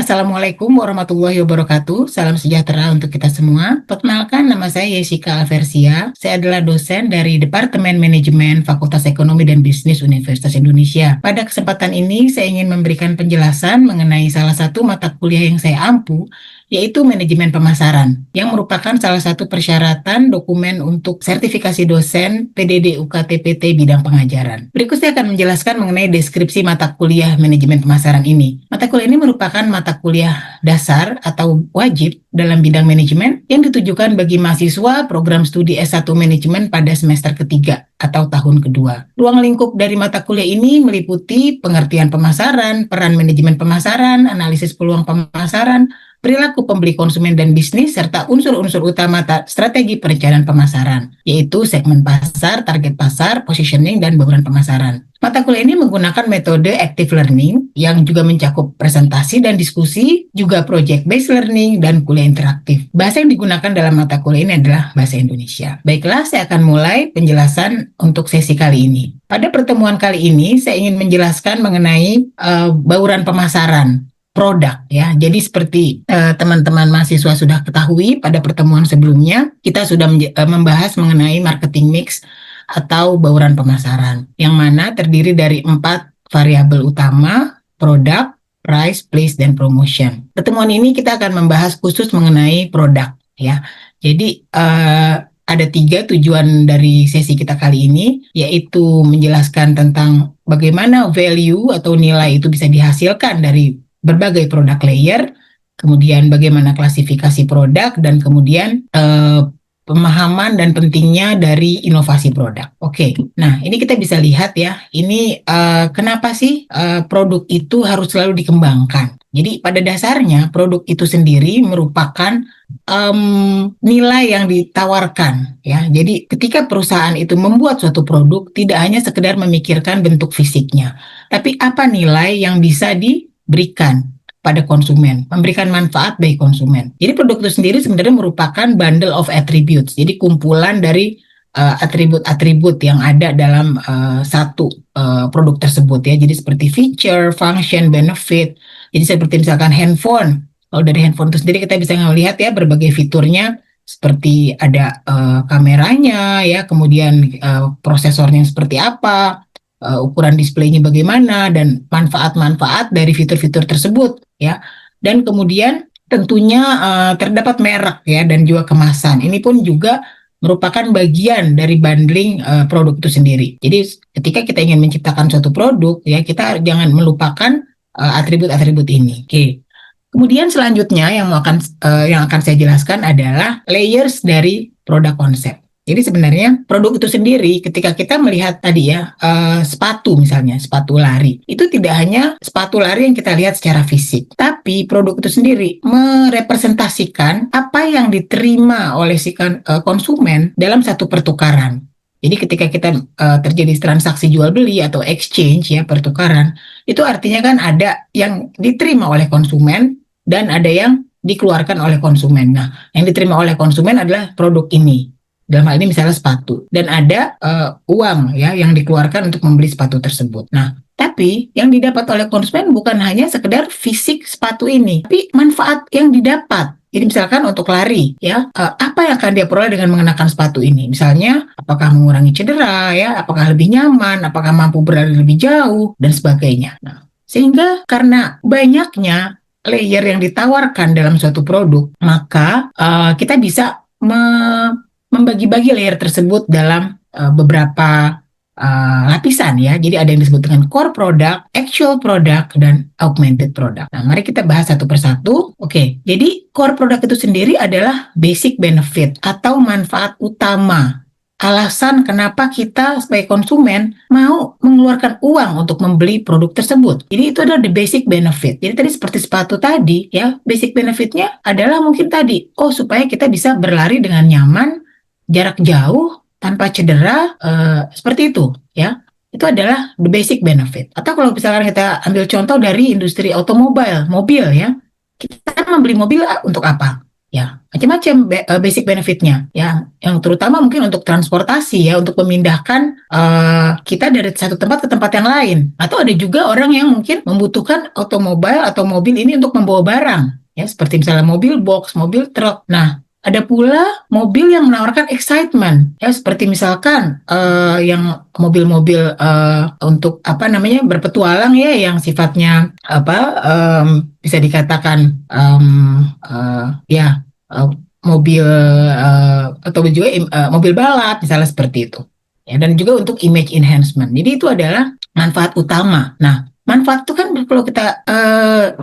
Assalamualaikum warahmatullahi wabarakatuh. Salam sejahtera untuk kita semua. Perkenalkan, nama saya Yesika Alversia. Saya adalah dosen dari Departemen Manajemen Fakultas Ekonomi dan Bisnis Universitas Indonesia. Pada kesempatan ini, saya ingin memberikan penjelasan mengenai salah satu mata kuliah yang saya ampu, yaitu Manajemen Pemasaran, yang merupakan salah satu persyaratan dokumen untuk sertifikasi dosen PDD UKT-PT bidang pengajaran. Berikut saya akan menjelaskan mengenai deskripsi mata kuliah Manajemen Pemasaran ini. Mata kuliah ini merupakan mata kuliah dasar atau wajib dalam bidang manajemen yang ditujukan bagi mahasiswa program studi S1 Manajemen pada semester ketiga atau tahun kedua. Ruang lingkup dari mata kuliah ini meliputi pengertian pemasaran, peran manajemen pemasaran, analisis peluang pemasaran, perilaku pembeli konsumen dan bisnis, serta unsur-unsur utama strategi perencanaan pemasaran, yaitu segmen pasar, target pasar, positioning, dan bauran pemasaran. Mata kuliah ini menggunakan metode active learning yang juga mencakup presentasi dan diskusi, juga project-based learning, dan kuliah interaktif. Bahasa yang digunakan dalam mata kuliah ini adalah bahasa Indonesia. Baiklah, saya akan mulai penjelasan untuk sesi kali ini. Pada pertemuan kali ini, saya ingin menjelaskan mengenai bauran pemasaran produk ya. Jadi seperti teman-teman mahasiswa sudah ketahui pada pertemuan sebelumnya, kita sudah membahas mengenai marketing mix atau bauran pemasaran, yang mana terdiri dari 4 variabel utama: produk, price, place, dan promotion. Pertemuan ini kita akan membahas khusus mengenai produk ya. Jadi ada 3 tujuan dari sesi kita kali ini, yaitu menjelaskan tentang bagaimana value atau nilai itu bisa dihasilkan dari berbagai produk layer, kemudian bagaimana klasifikasi produk, dan kemudian pemahaman dan pentingnya dari inovasi produk. Oke, nah ini kita bisa lihat ya, ini kenapa sih produk itu harus selalu dikembangkan. Jadi pada dasarnya produk itu sendiri merupakan nilai yang ditawarkan ya. Jadi ketika perusahaan itu membuat suatu produk, tidak hanya sekedar memikirkan bentuk fisiknya, tapi apa nilai yang bisa diberikan pada konsumen, memberikan manfaat bagi konsumen. Jadi produk itu sendiri sebenarnya merupakan bundle of attributes, jadi kumpulan dari atribut-atribut yang ada dalam satu produk tersebut ya. Jadi seperti feature, function, benefit. Jadi seperti misalkan handphone. Kalau dari handphone itu sendiri kita bisa melihat ya berbagai fiturnya, seperti ada kameranya ya, kemudian prosesornya seperti apa, ukuran displaynya bagaimana, dan manfaat-manfaat dari fitur-fitur tersebut ya. Dan kemudian tentunya terdapat merek ya, dan juga kemasan. Ini pun juga merupakan bagian dari bundling produk itu sendiri. Jadi ketika kita ingin menciptakan suatu produk ya, kita jangan melupakan atribut-atribut ini. Oke. Kemudian selanjutnya yang akan saya jelaskan adalah layers dari produk konsep. Jadi sebenarnya produk itu sendiri, ketika kita melihat tadi ya, sepatu misalnya, sepatu lari, itu tidak hanya sepatu lari yang kita lihat secara fisik, tapi produk itu sendiri merepresentasikan apa yang diterima oleh si konsumen dalam satu pertukaran. Jadi ketika kita terjadi transaksi jual beli atau exchange ya, pertukaran, itu artinya kan ada yang diterima oleh konsumen dan ada yang dikeluarkan oleh konsumen. Nah, yang diterima oleh konsumen adalah produk ini. Dalam hal ini misalnya sepatu, dan ada uang ya yang dikeluarkan untuk membeli sepatu tersebut. Nah, tapi yang didapat oleh konsumen bukan hanya sekedar fisik sepatu ini, tapi manfaat yang didapat. Jadi misalkan untuk lari ya, apa yang akan dia peroleh dengan mengenakan sepatu ini? Misalnya apakah mengurangi cedera ya, apakah lebih nyaman, apakah mampu berlari lebih jauh, dan sebagainya. Nah, sehingga karena banyaknya layer yang ditawarkan dalam suatu produk, maka kita bisa membagi-bagi layer tersebut dalam beberapa lapisan ya. Jadi ada yang disebut dengan core product, actual product, dan augmented product. Nah, mari kita bahas satu persatu. Oke, jadi core product itu sendiri adalah basic benefit atau manfaat utama. Alasan kenapa kita sebagai konsumen mau mengeluarkan uang untuk membeli produk tersebut. Jadi itu adalah the basic benefit. Jadi tadi seperti sepatu tadi ya, basic benefitnya adalah mungkin tadi, supaya kita bisa berlari dengan nyaman, jarak jauh, tanpa cedera, seperti itu ya. Itu adalah the basic benefit. Atau kalau misalkan kita ambil contoh dari industri otomobil, mobil ya, kita membeli mobil untuk apa? Ya, macam-macam basic benefitnya, ya. Yang terutama mungkin untuk transportasi ya, untuk memindahkan kita dari satu tempat ke tempat yang lain. Atau ada juga orang yang mungkin membutuhkan otomobil atau mobil ini untuk membawa barang, ya, seperti misalnya mobil box, mobil truk. Nah, ada pula mobil yang menawarkan excitement, ya, seperti misalkan yang mobil-mobil untuk apa namanya berpetualang ya, yang sifatnya apa bisa dikatakan ya mobil atau juga mobil balap misalnya seperti itu. Ya, dan juga untuk image enhancement. Jadi itu adalah manfaat utama. Nah, manfaat itu kan kalau kita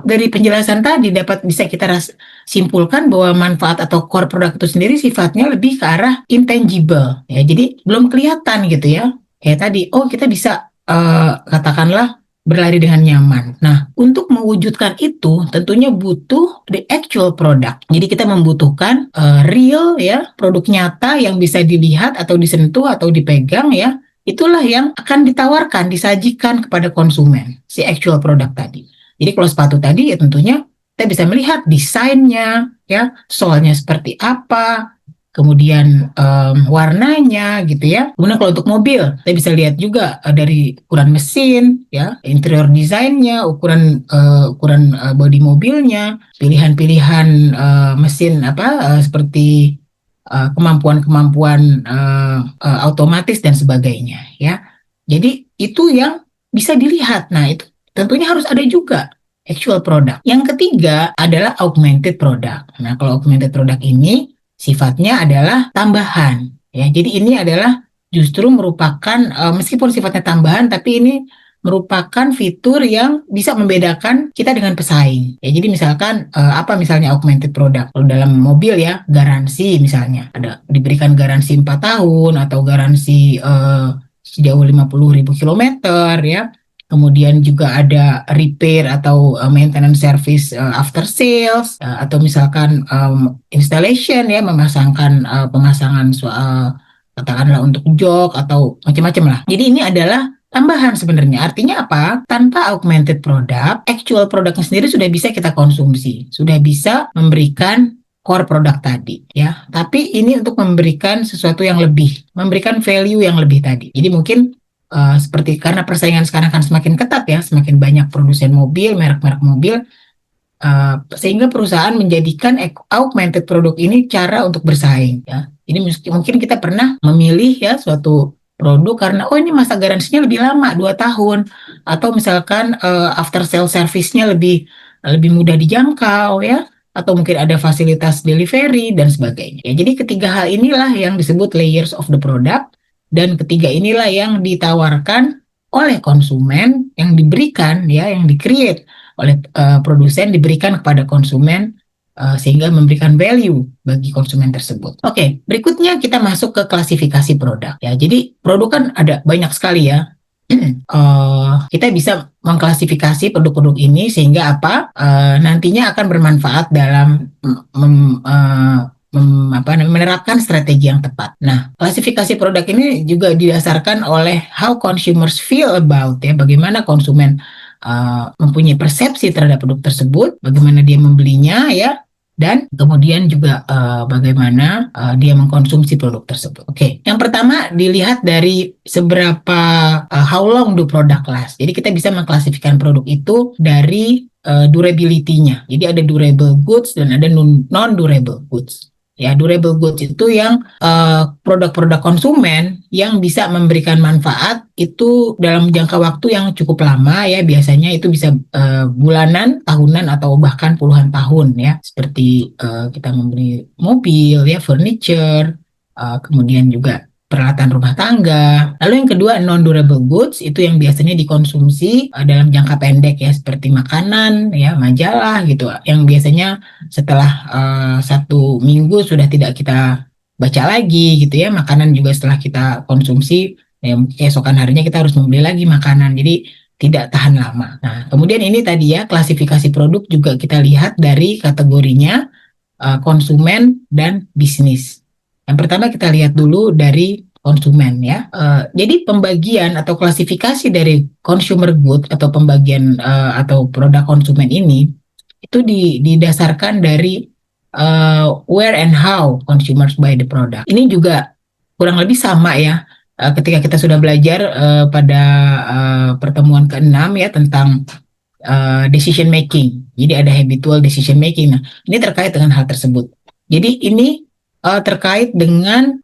dari penjelasan tadi dapat bisa kita simpulkan bahwa manfaat atau core produk itu sendiri sifatnya lebih ke arah intangible. Ya, jadi belum kelihatan gitu ya. Kayak tadi, oh kita bisa katakanlah berlari dengan nyaman. Nah, untuk mewujudkan itu tentunya butuh the actual product. Jadi kita membutuhkan real ya, produk nyata yang bisa dilihat atau disentuh atau dipegang ya. Itulah yang akan ditawarkan, disajikan kepada konsumen, si actual product tadi. Jadi kalau sepatu tadi ya tentunya kita bisa melihat desainnya ya, soalnya seperti apa, kemudian warnanya gitu ya. Kemudian kalau untuk mobil, kita bisa lihat juga dari ukuran mesin, ya, interior desainnya, ukuran bodi mobilnya, pilihan-pilihan mesin apa seperti kemampuan-kemampuan otomatis dan sebagainya, ya. Jadi itu yang bisa dilihat. Nah itu tentunya harus ada juga actual product. Yang ketiga adalah augmented product. Nah kalau augmented product ini sifatnya adalah tambahan, ya. Jadi ini adalah justru merupakan meskipun sifatnya tambahan, tapi ini merupakan fitur yang bisa membedakan kita dengan pesaing. Ya, jadi misalkan apa misalnya augmented product? Kalau dalam mobil ya, garansi misalnya ada diberikan garansi 4 tahun atau garansi sejauh 50.000 kilometer ya. Kemudian juga ada repair atau maintenance service after sales atau misalkan installation ya, memasangkan pemasangan katakanlah untuk jok atau macam-macam lah. Jadi ini adalah tambahan sebenarnya. Artinya apa? Tanpa augmented product, actual produknya sendiri sudah bisa kita konsumsi, sudah bisa memberikan core produk tadi ya. Tapi ini untuk memberikan sesuatu yang lebih, memberikan value yang lebih tadi. Jadi mungkin seperti karena persaingan sekarang kan semakin ketat ya, semakin banyak produsen mobil, merek-merek mobil, sehingga perusahaan menjadikan augmented produk ini cara untuk bersaing ya. Ini mungkin kita pernah memilih ya suatu produk karena oh ini masa garansinya lebih lama 2 tahun atau misalkan after sale service-nya lebih mudah dijangkau ya, atau mungkin ada fasilitas delivery dan sebagainya. Ya, jadi ketiga hal inilah yang disebut layers of the product. Dan ketiga inilah yang ditawarkan oleh konsumen, yang diberikan ya, yang di-create oleh produsen diberikan kepada konsumen sehingga memberikan value bagi konsumen tersebut. Oke, berikutnya kita masuk ke klasifikasi produk ya. Jadi produk kan ada banyak sekali ya. Kita bisa mengklasifikasi produk-produk ini sehingga apa nantinya akan bermanfaat dalam menerapkan strategi yang tepat. Nah, klasifikasi produk ini juga didasarkan oleh how consumers feel about ya, bagaimana konsumen mempunyai persepsi terhadap produk tersebut, bagaimana dia membelinya ya, dan kemudian juga bagaimana dia mengkonsumsi produk tersebut. Oke, yang pertama dilihat dari seberapa how long do product last. Jadi kita bisa mengklasifikasikan produk itu dari durability-nya. Jadi ada durable goods dan ada non-durable goods. Ya, durable goods itu yang produk-produk konsumen yang bisa memberikan manfaat itu dalam jangka waktu yang cukup lama ya, biasanya itu bisa bulanan, tahunan atau bahkan puluhan tahun ya. Seperti kita membeli mobil ya, furniture, kemudian juga peralatan rumah tangga. Lalu yang kedua non-durable goods itu yang biasanya dikonsumsi dalam jangka pendek ya, seperti makanan ya, majalah gitu, yang biasanya setelah 1 minggu sudah tidak kita baca lagi gitu ya. Makanan juga setelah kita konsumsi ya, keesokan harinya kita harus membeli lagi makanan, jadi tidak tahan lama. Nah kemudian ini tadi ya, klasifikasi produk juga kita lihat dari kategorinya konsumen dan bisnis. Yang pertama kita lihat dulu dari konsumen ya. Jadi pembagian atau klasifikasi dari consumer good atau pembagian atau produk konsumen ini itu didasarkan dari where and how consumers buy the product. Ini juga kurang lebih sama ya. Ketika kita sudah belajar pada pertemuan ke-6 ya tentang decision making. Jadi ada habitual decision making. Nah, ini terkait dengan hal tersebut. Jadi ini terkait dengan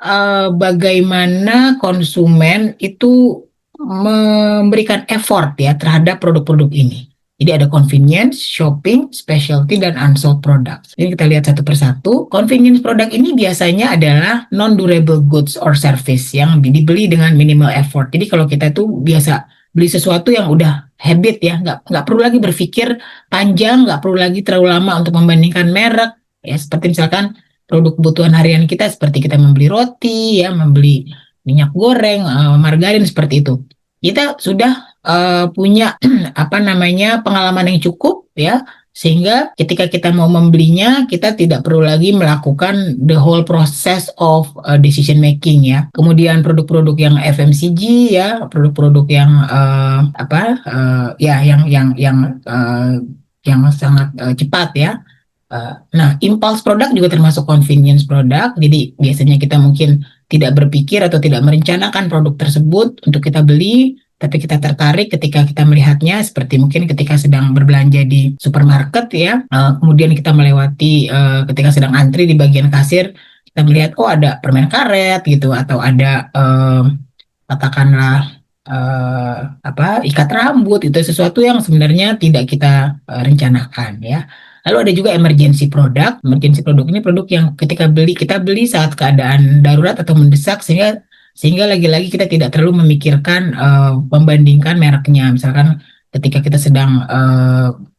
bagaimana konsumen itu memberikan effort ya terhadap produk-produk ini. Jadi ada convenience, shopping, specialty, dan unsold products. Ini kita lihat satu persatu. Convenience product ini biasanya adalah non-durable goods or service yang dibeli dengan minimal effort. Jadi kalau kita itu biasa beli sesuatu yang udah habit ya, nggak perlu lagi berpikir panjang, nggak perlu lagi terlalu lama untuk membandingkan merek. Ya, seperti misalkan produk kebutuhan harian kita seperti kita membeli roti, ya, membeli minyak goreng, margarin seperti itu. Kita sudah punya pengalaman yang cukup ya, sehingga ketika kita mau membelinya kita tidak perlu lagi melakukan the whole process of decision making ya. Kemudian produk-produk yang FMCG ya, produk-produk yang yang sangat cepat ya. Nah, impulse product juga termasuk convenience product. Jadi biasanya kita mungkin tidak berpikir atau tidak merencanakan produk tersebut untuk kita beli, tapi kita tertarik ketika kita melihatnya, seperti mungkin ketika sedang berbelanja di supermarket ya, kemudian kita melewati ketika sedang antri di bagian kasir, kita melihat oh ada permen karet gitu, atau ada katakanlah ikat rambut, itu sesuatu yang sebenarnya tidak kita rencanakan ya. Lalu ada juga emergency product. Emergency product ini produk yang ketika kita beli saat keadaan darurat atau mendesak, sehingga lagi-lagi kita tidak terlalu memikirkan membandingkan mereknya. Misalkan ketika kita sedang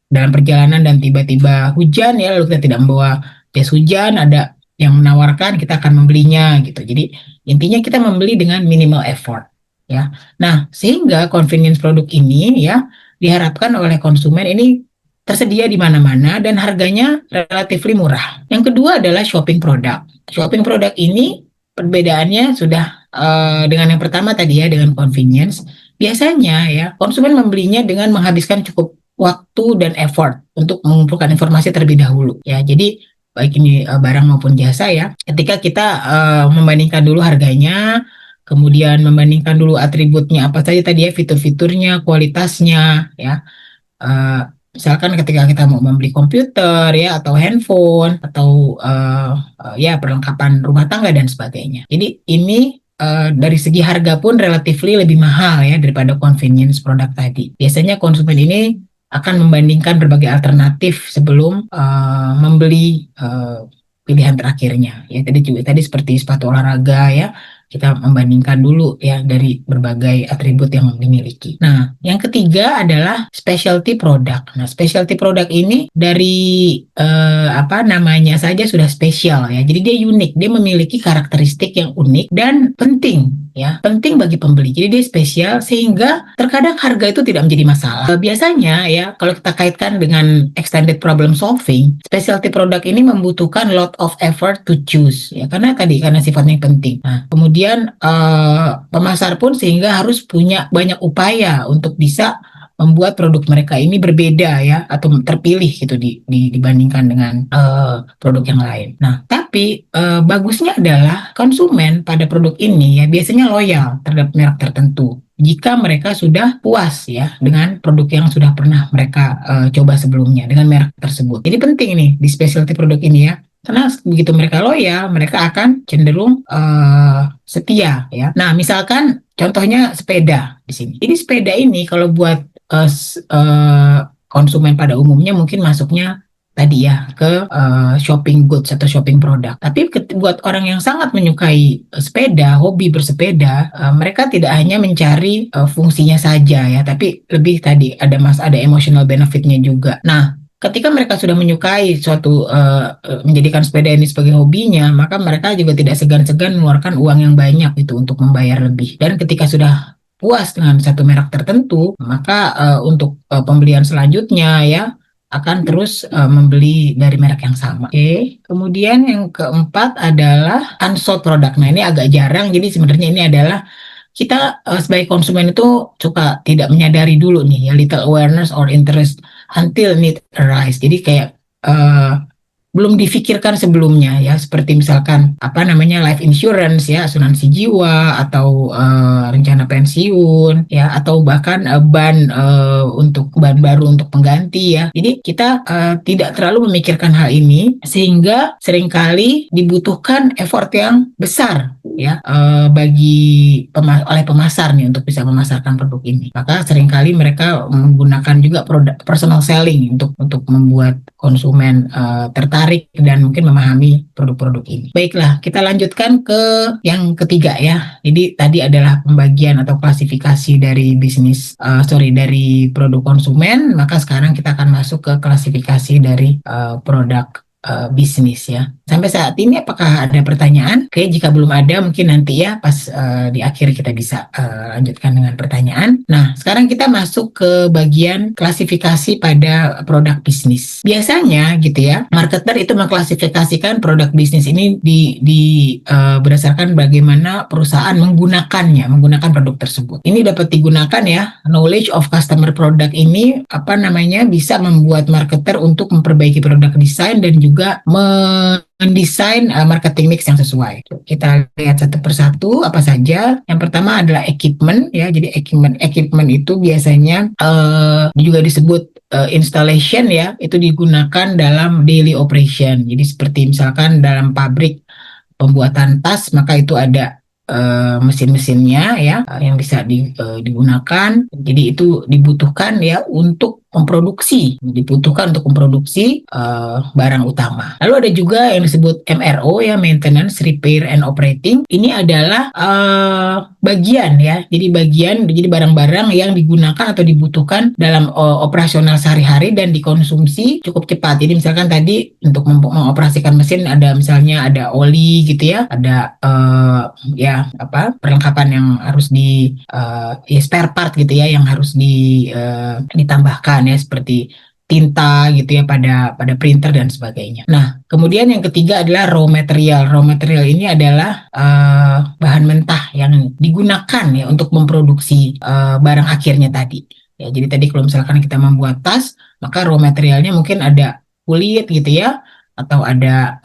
dalam perjalanan dan tiba-tiba hujan ya, lalu kita tidak membawa jas hujan, ada yang menawarkan, kita akan membelinya gitu. Jadi intinya kita membeli dengan minimal effort ya. Nah, sehingga convenience produk ini ya diharapkan oleh konsumen ini tersedia di mana-mana dan harganya relatif murah. Yang kedua adalah shopping product. Shopping product ini perbedaannya sudah dengan yang pertama tadi ya, dengan convenience. Biasanya ya konsumen membelinya dengan menghabiskan cukup waktu dan effort untuk mengumpulkan informasi terlebih dahulu ya. Jadi baik ini barang maupun jasa ya. Ketika kita membandingkan dulu harganya, kemudian membandingkan dulu atributnya apa saja tadi ya, fitur-fiturnya, kualitasnya ya. Misalkan ketika kita mau membeli komputer ya, atau handphone, atau ya perlengkapan rumah tangga dan sebagainya. Jadi ini dari segi harga pun relatif lebih mahal ya daripada convenience product tadi. Biasanya konsumen ini akan membandingkan berbagai alternatif sebelum membeli pilihan terakhirnya ya. Tadi seperti sepatu olahraga ya, kita membandingkan dulu ya dari berbagai atribut yang dimiliki. Nah, yang ketiga adalah specialty product. Nah, specialty product ini dari namanya saja sudah spesial ya. Jadi dia unik, dia memiliki karakteristik yang unik dan penting ya, penting bagi pembeli. Jadi dia spesial sehingga terkadang harga itu tidak menjadi masalah. Biasanya ya kalau kita kaitkan dengan extended problem solving, specialty product ini membutuhkan lot of effort to choose ya, karena sifatnya penting. Nah, kemudian pemasar pun sehingga harus punya banyak upaya untuk bisa membuat produk mereka ini berbeda ya, atau terpilih gitu dibandingkan dengan produk yang lain. Nah, tapi bagusnya adalah konsumen pada produk ini ya biasanya loyal terhadap merek tertentu jika mereka sudah puas ya dengan produk yang sudah pernah mereka coba sebelumnya dengan merek tersebut. Jadi penting nih di specialty produk ini ya. Karena begitu mereka loyal, mereka akan cenderung setia ya. Nah, misalkan contohnya sepeda di sini. Jadi sepeda ini kalau buat konsumen pada umumnya mungkin masuknya tadi ya ke shopping goods atau shopping product. Tapi buat orang yang sangat menyukai sepeda, hobi bersepeda, mereka tidak hanya mencari fungsinya saja ya, tapi lebih tadi ada emotional benefitnya juga. Nah, ketika mereka sudah menyukai suatu menjadikan sepeda ini sebagai hobinya, maka mereka juga tidak segan-segan mengeluarkan uang yang banyak itu untuk membayar lebih. Dan ketika sudah puas dengan satu merek tertentu, maka untuk pembelian selanjutnya ya akan terus membeli dari merek yang sama. Oke. Kemudian yang keempat adalah unsold product. Nah, ini agak jarang. Jadi sebenarnya ini adalah kita sebagai konsumen itu suka tidak menyadari dulu nih ya, little awareness or interest until need arise. Jadi kayak belum difikirkan sebelumnya ya, seperti misalkan life insurance ya, asuransi jiwa, atau rencana pensiun ya, atau bahkan ban baru untuk pengganti ya. Jadi kita tidak terlalu memikirkan hal ini, sehingga seringkali dibutuhkan effort yang besar ya, oleh pemasar nih untuk bisa memasarkan produk ini. Maka seringkali mereka menggunakan juga produk personal selling untuk membuat konsumen tertarik dan mungkin memahami produk-produk ini. Baiklah, kita lanjutkan ke yang ketiga ya. Jadi tadi adalah pembagian atau klasifikasi dari dari produk konsumen. Maka sekarang kita akan masuk ke klasifikasi dari produk bisnis ya. Sampai saat ini apakah ada pertanyaan? Oke, jika belum ada mungkin nanti ya pas di akhir kita bisa lanjutkan dengan pertanyaan. Nah, sekarang kita masuk ke bagian klasifikasi pada produk bisnis. Biasanya gitu ya, marketer itu mengklasifikasikan produk bisnis ini berdasarkan bagaimana perusahaan menggunakan produk tersebut. Ini dapat digunakan ya, knowledge of customer product ini bisa membuat marketer untuk memperbaiki produk desain dan juga mendesain marketing mix yang sesuai. Kita lihat satu persatu apa saja. Yang pertama adalah equipment ya. Jadi equipment itu biasanya juga disebut installation ya. Itu digunakan dalam daily operation. Jadi seperti misalkan dalam pabrik pembuatan tas, maka itu ada mesin-mesinnya ya, yang bisa digunakan. Jadi itu dibutuhkan untuk memproduksi barang utama. Lalu ada juga yang disebut MRO ya, maintenance, repair and operating. Ini adalah bagian ya. Jadi barang-barang yang digunakan atau dibutuhkan dalam operasional sehari-hari dan dikonsumsi cukup cepat. Jadi misalkan tadi untuk mengoperasikan mesin ada oli gitu ya, ada perlengkapan yang harus spare part gitu ya, yang harus ditambahkan ya, seperti tinta gitu ya pada printer dan sebagainya. Nah, kemudian yang ketiga adalah raw material. Raw material ini adalah bahan mentah yang digunakan ya untuk memproduksi barang akhirnya tadi. Ya, jadi tadi kalau misalkan kita membuat tas, maka raw materialnya mungkin ada kulit gitu ya, atau ada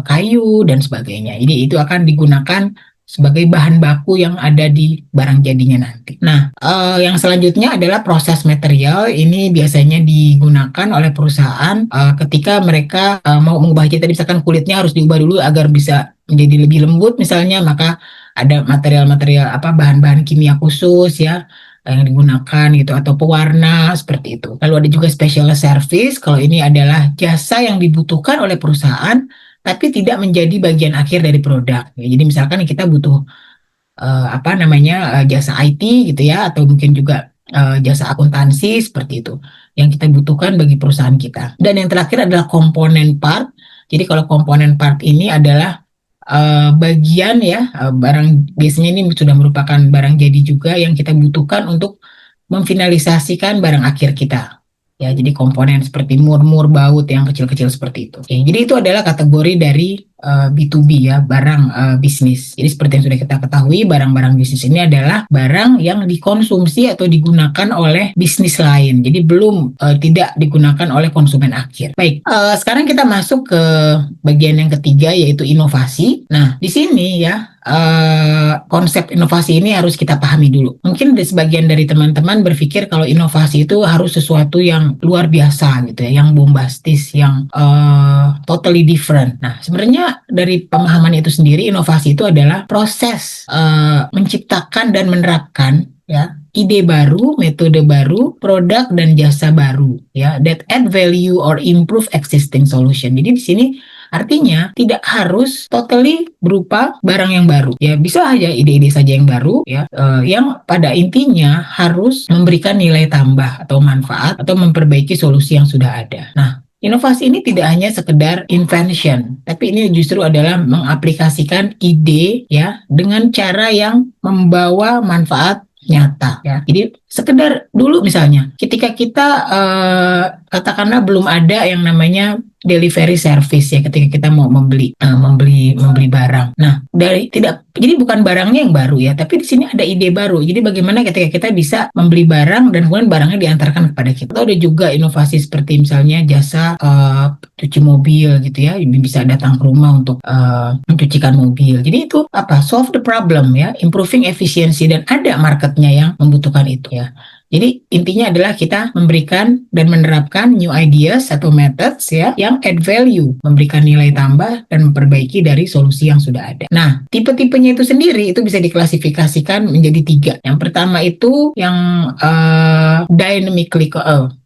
kayu dan sebagainya. Jadi itu akan digunakan sebagai bahan baku yang ada di barang jadinya nanti. Nah, yang selanjutnya adalah proses material. Ini biasanya digunakan oleh perusahaan ketika mereka mau mengubah, jadi misalkan kulitnya harus diubah dulu agar bisa menjadi lebih lembut misalnya, maka ada material-material bahan-bahan kimia khusus ya yang digunakan gitu, atau pewarna seperti itu. Lalu ada juga special service. Kalau ini adalah jasa yang dibutuhkan oleh perusahaan tapi tidak menjadi bagian akhir dari produk. Ya, jadi misalkan kita butuh jasa IT gitu ya, atau mungkin juga jasa akuntansi seperti itu yang kita butuhkan bagi perusahaan kita. Dan yang terakhir adalah komponen part. Jadi kalau komponen part ini adalah bagian ya, barang, biasanya ini sudah merupakan barang jadi juga yang kita butuhkan untuk memfinalisasikan barang akhir kita. Ya, jadi komponen seperti mur-mur, baut yang kecil-kecil seperti itu. Oke, jadi itu adalah kategori dari B2B ya, barang bisnis. Jadi seperti yang sudah kita ketahui, barang-barang bisnis ini adalah barang yang dikonsumsi atau digunakan oleh bisnis lain. Jadi belum tidak digunakan oleh konsumen akhir. Baik, sekarang kita masuk ke bagian yang ketiga, yaitu inovasi. Nah, di sini ya, konsep inovasi ini harus kita pahami dulu. Mungkin ada sebagian dari teman-teman berpikir kalau inovasi itu harus sesuatu yang luar biasa gitu ya, yang bombastis, yang totally different. Nah, sebenarnya dari pemahaman itu sendiri, inovasi itu adalah proses menciptakan dan menerapkan ya ide baru, metode baru, produk dan jasa baru ya, that add value or improve existing solution. Jadi di sini artinya tidak harus totally berupa barang yang baru. Ya, bisa aja ide-ide saja yang baru ya, yang pada intinya harus memberikan nilai tambah atau manfaat atau memperbaiki solusi yang sudah ada. Nah, inovasi ini tidak hanya sekedar invention, tapi ini justru adalah mengaplikasikan ide ya dengan cara yang membawa manfaat nyata ya. Jadi sekedar dulu misalnya ketika kita katakanlah belum ada yang namanya delivery service ya ketika kita mau membeli barang. Nah, jadi bukan barangnya yang baru ya, tapi di sini ada ide baru. Jadi bagaimana ketika kita bisa membeli barang dan kemudian barangnya diantarkan kepada kita. Atau ada juga inovasi seperti misalnya jasa cuci mobil gitu ya, bisa datang ke rumah untuk mencucikan mobil. Jadi itu solve the problem ya, improving efficiency, dan ada marketnya yang membutuhkan itu ya. Jadi intinya adalah kita memberikan dan menerapkan new ideas atau methods ya yang add value, memberikan nilai tambah dan memperbaiki dari solusi yang sudah ada. Nah, tipe-tipenya itu sendiri itu bisa diklasifikasikan menjadi 3. Yang pertama itu yang dynamically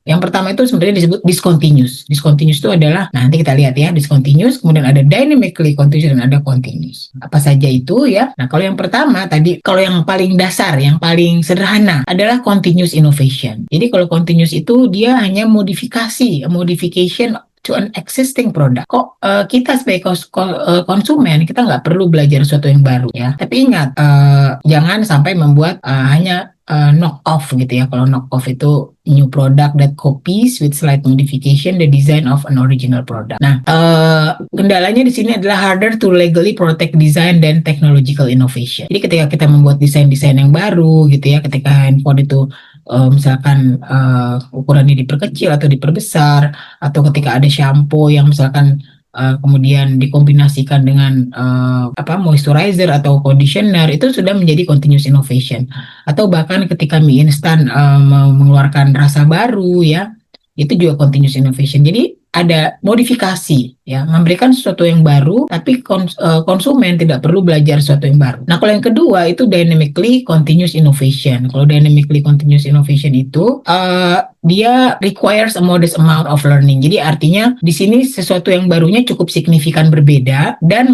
yang pertama itu sebenarnya disebut discontinuous. Discontinuous itu adalah, nah nanti kita lihat ya, discontinuous, kemudian ada dynamically continuous, dan ada continuous. Apa saja itu ya? Nah, kalau yang pertama tadi, kalau yang paling dasar, yang paling sederhana adalah continuous innovation. Jadi kalau continuous itu dia hanya modification to an existing product. Kok kita sebagai konsumen, kita nggak perlu belajar sesuatu yang baru ya. Tapi ingat, jangan sampai membuat hanya knock off gitu ya. Kalau knock off itu new product that copies with slight modification the design of an original product. Nah, kendalanya di sini adalah harder to legally protect design dan technological innovation. Jadi ketika kita membuat desain-desain yang baru gitu ya, ketika handphone itu misalkan ukurannya diperkecil atau diperbesar, atau ketika ada shampoo yang misalkan kemudian dikombinasikan dengan moisturizer atau conditioner, itu sudah menjadi continuous innovation. Atau bahkan ketika mie instan mengeluarkan rasa baru ya, itu juga continuous innovation. Jadi ada modifikasi ya, memberikan sesuatu yang baru, tapi konsumen tidak perlu belajar sesuatu yang baru. Nah, kalau yang kedua itu dynamically continuous innovation. Kalau dynamically continuous innovation itu dia requires a modest amount of learning. Jadi artinya di sini sesuatu yang barunya cukup signifikan berbeda dan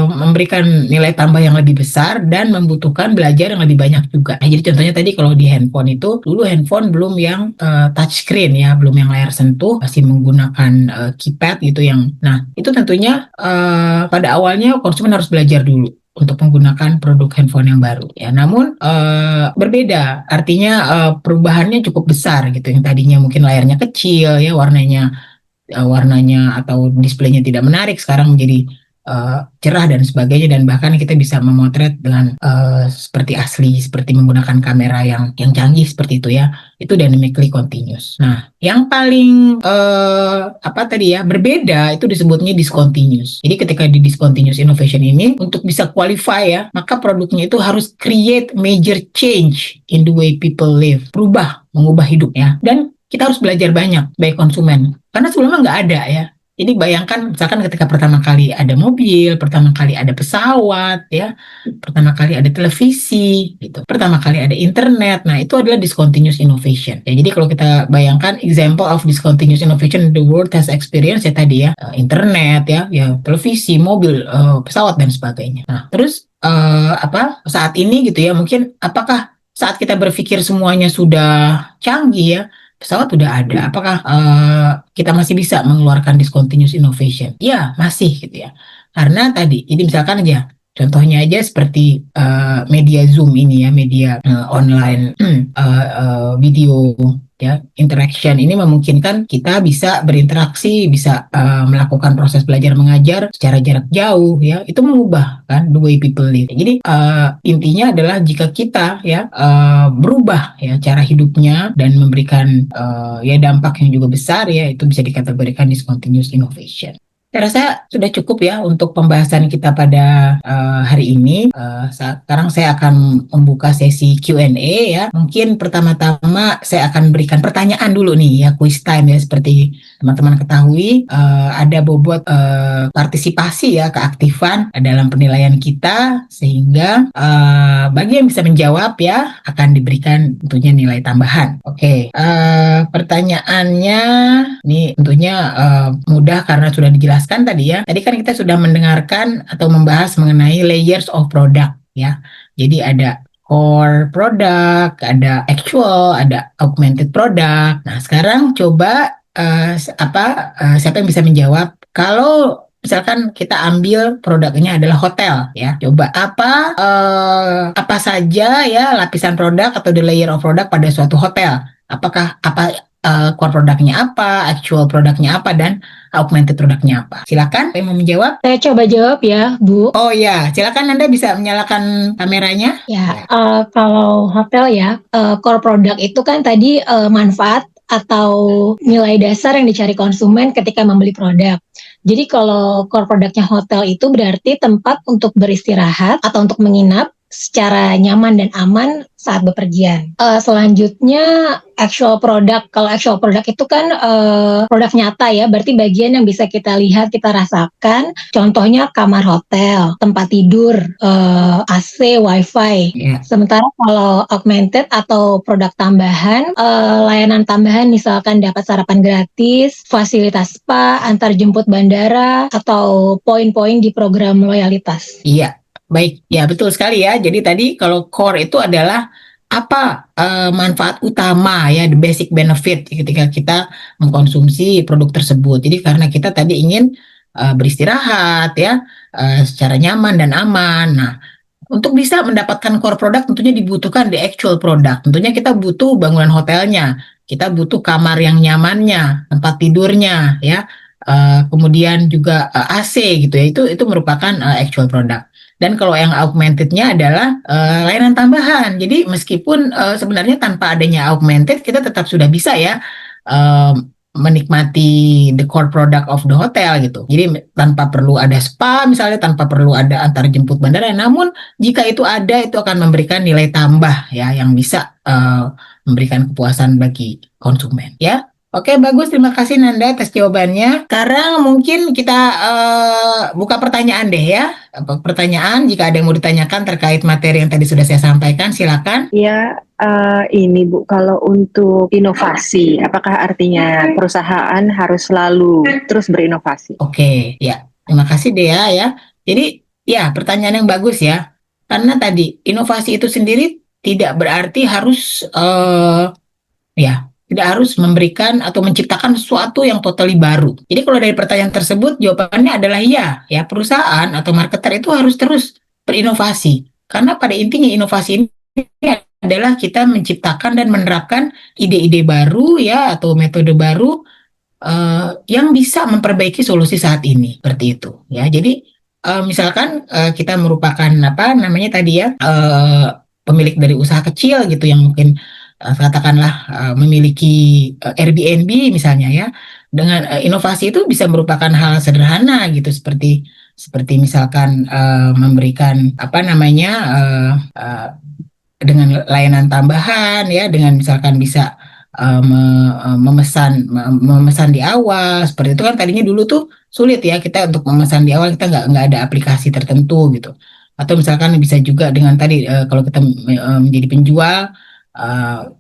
memberikan nilai tambah yang lebih besar dan membutuhkan belajar yang lebih banyak juga. Nah, jadi contohnya tadi kalau di handphone itu, dulu handphone belum yang touchscreen ya, belum yang layar sentuh, masih menggunakan keypad gitu yang. Nah, itu tentunya pada awalnya konsumen harus belajar dulu untuk menggunakan produk handphone yang baru ya. Namun berbeda, artinya perubahannya cukup besar gitu. Yang tadinya mungkin layarnya kecil ya, warnanya atau displaynya tidak menarik, sekarang menjadi cerah dan sebagainya, dan bahkan kita bisa memotret dengan seperti asli, seperti menggunakan kamera yang canggih seperti itu ya. Itu dynamically continuous. Nah, yang paling berbeda itu disebutnya discontinuous. Jadi ketika di discontinuous innovation ini, untuk bisa qualify ya, maka produknya itu harus create major change in the way people live, mengubah hidup ya. Dan kita harus belajar banyak sebagai konsumen, karena sebelumnya nggak ada ya. Jadi bayangkan misalkan ketika pertama kali ada mobil, pertama kali ada pesawat ya, pertama kali ada televisi gitu, pertama kali ada internet. Nah, itu adalah discontinuous innovation ya. Jadi kalau kita bayangkan example of discontinuous innovation the world has experienced ya tadi ya, internet ya televisi, mobil, pesawat dan sebagainya. Nah, terus saat ini gitu ya, mungkin apakah saat kita berpikir semuanya sudah canggih ya, pesawat sudah ada, apakah kita masih bisa mengeluarkan discontinuous innovation? Ya, masih gitu ya. Karena tadi, jadi misalkan aja, contohnya aja seperti media Zoom ini ya, media online video ya, interaction ini memungkinkan kita bisa berinteraksi, bisa melakukan proses belajar mengajar secara jarak jauh ya. Itu mengubah kan the way people live. Jadi intinya adalah jika kita ya berubah ya cara hidupnya dan memberikan dampak yang juga besar ya, itu bisa dikategorikan discontinuous innovation. Saya rasa sudah cukup ya untuk pembahasan kita pada hari ini. Sekarang saya akan membuka sesi Q&A ya. Mungkin pertama-tama saya akan berikan pertanyaan dulu nih ya, quiz time ya. Seperti teman-teman ketahui, ada bobot partisipasi ya, keaktifan dalam penilaian kita, sehingga bagi yang bisa menjawab ya akan diberikan tentunya nilai tambahan. Oke, pertanyaannya ini tentunya mudah karena sudah dijelaskan tadi ya. Tadi kan kita sudah mendengarkan atau membahas mengenai layers of product ya. Jadi ada core product, ada actual, ada augmented product. Nah, sekarang coba siapa yang bisa menjawab kalau misalkan kita ambil produknya adalah hotel ya. Coba apa saja ya lapisan produk atau the layer of product pada suatu hotel? Apakah core produknya apa, actual produknya apa, dan augmented produknya apa. Silakan, yang mau menjawab? Saya coba jawab ya, Bu. Oh ya, silakan Anda bisa menyalakan kameranya. Ya, kalau hotel ya, core product itu kan tadi manfaat atau nilai dasar yang dicari konsumen ketika membeli produk. Jadi kalau core produknya hotel itu berarti tempat untuk beristirahat atau untuk menginap secara nyaman dan aman saat bepergian. Selanjutnya actual product. Kalau actual product itu kan produk nyata ya, berarti bagian yang bisa kita lihat, kita rasakan. Contohnya kamar hotel, tempat tidur, AC, WiFi. Ya. Sementara kalau augmented atau produk tambahan, layanan tambahan misalkan dapat sarapan gratis, fasilitas spa, antar jemput bandara, atau poin-poin di program loyalitas. Iya, baik. Ya, betul sekali ya. Jadi tadi kalau core itu adalah apa manfaat utama ya, the basic benefit ketika kita mengkonsumsi produk tersebut. Jadi karena kita tadi ingin beristirahat ya, secara nyaman dan aman. Nah, untuk bisa mendapatkan core product tentunya dibutuhkan the actual product. Tentunya kita butuh bangunan hotelnya, kita butuh kamar yang nyamannya, tempat tidurnya, ya, kemudian juga AC gitu ya. Itu merupakan actual product. Dan kalau yang augmentednya adalah layanan tambahan. Jadi meskipun sebenarnya tanpa adanya augmented kita tetap sudah bisa ya uh, menikmati the core product of the hotel gitu. Jadi tanpa perlu ada spa misalnya, tanpa perlu ada antar jemput bandara. Namun jika itu ada, itu akan memberikan nilai tambah ya yang bisa memberikan kepuasan bagi konsumen ya. Oke, bagus. Terima kasih Nanda atas jawabannya. Sekarang mungkin kita buka pertanyaan deh ya. Pertanyaan, jika ada yang mau ditanyakan terkait materi yang tadi sudah saya sampaikan, silakan. Ya, ini Bu, kalau untuk inovasi, apakah artinya perusahaan harus selalu terus berinovasi? Oke, ya. Terima kasih Dea ya. Jadi, ya pertanyaan yang bagus ya. Karena tadi inovasi itu sendiri tidak berarti harus ya, tidak harus memberikan atau menciptakan sesuatu yang totally baru. Jadi kalau dari pertanyaan tersebut jawabannya adalah iya, ya perusahaan atau marketer itu harus terus berinovasi. Karena pada intinya inovasi ini adalah kita menciptakan dan menerapkan ide-ide baru ya atau metode baru yang bisa memperbaiki solusi saat ini. Seperti itu ya. Jadi misalkan kita merupakan apa namanya tadi ya pemilik dari usaha kecil gitu yang mungkin katakanlah memiliki Airbnb misalnya ya, dengan inovasi itu bisa merupakan hal sederhana gitu, seperti misalkan memberikan apa namanya dengan layanan tambahan ya, dengan misalkan bisa memesan di awal seperti itu. Kan tadinya dulu tuh sulit ya kita untuk memesan di awal, kita nggak ada aplikasi tertentu gitu. Atau misalkan bisa juga dengan tadi kalau kita menjadi penjual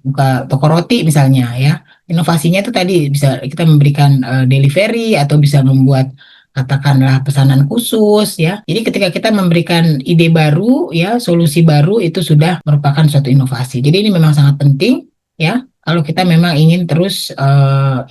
buka toko roti misalnya ya, inovasinya itu tadi bisa kita memberikan delivery atau bisa membuat katakanlah pesanan khusus ya. Jadi ketika kita memberikan ide baru ya, solusi baru, itu sudah merupakan suatu inovasi. Jadi ini memang sangat penting ya kalau kita memang ingin terus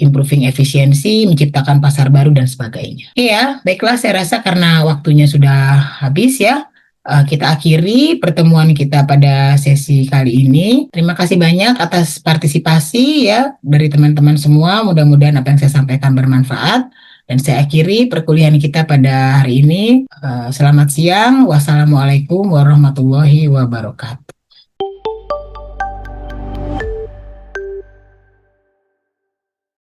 improving efisiensi, menciptakan pasar baru dan sebagainya. Iya, baiklah, saya rasa karena waktunya sudah habis ya. Kita akhiri pertemuan kita pada sesi kali ini. Terima kasih banyak atas partisipasi ya dari teman-teman semua. Mudah-mudahan apa yang saya sampaikan bermanfaat. Dan saya akhiri perkuliahan kita pada hari ini. Selamat siang. Wassalamualaikum warahmatullahi wabarakatuh.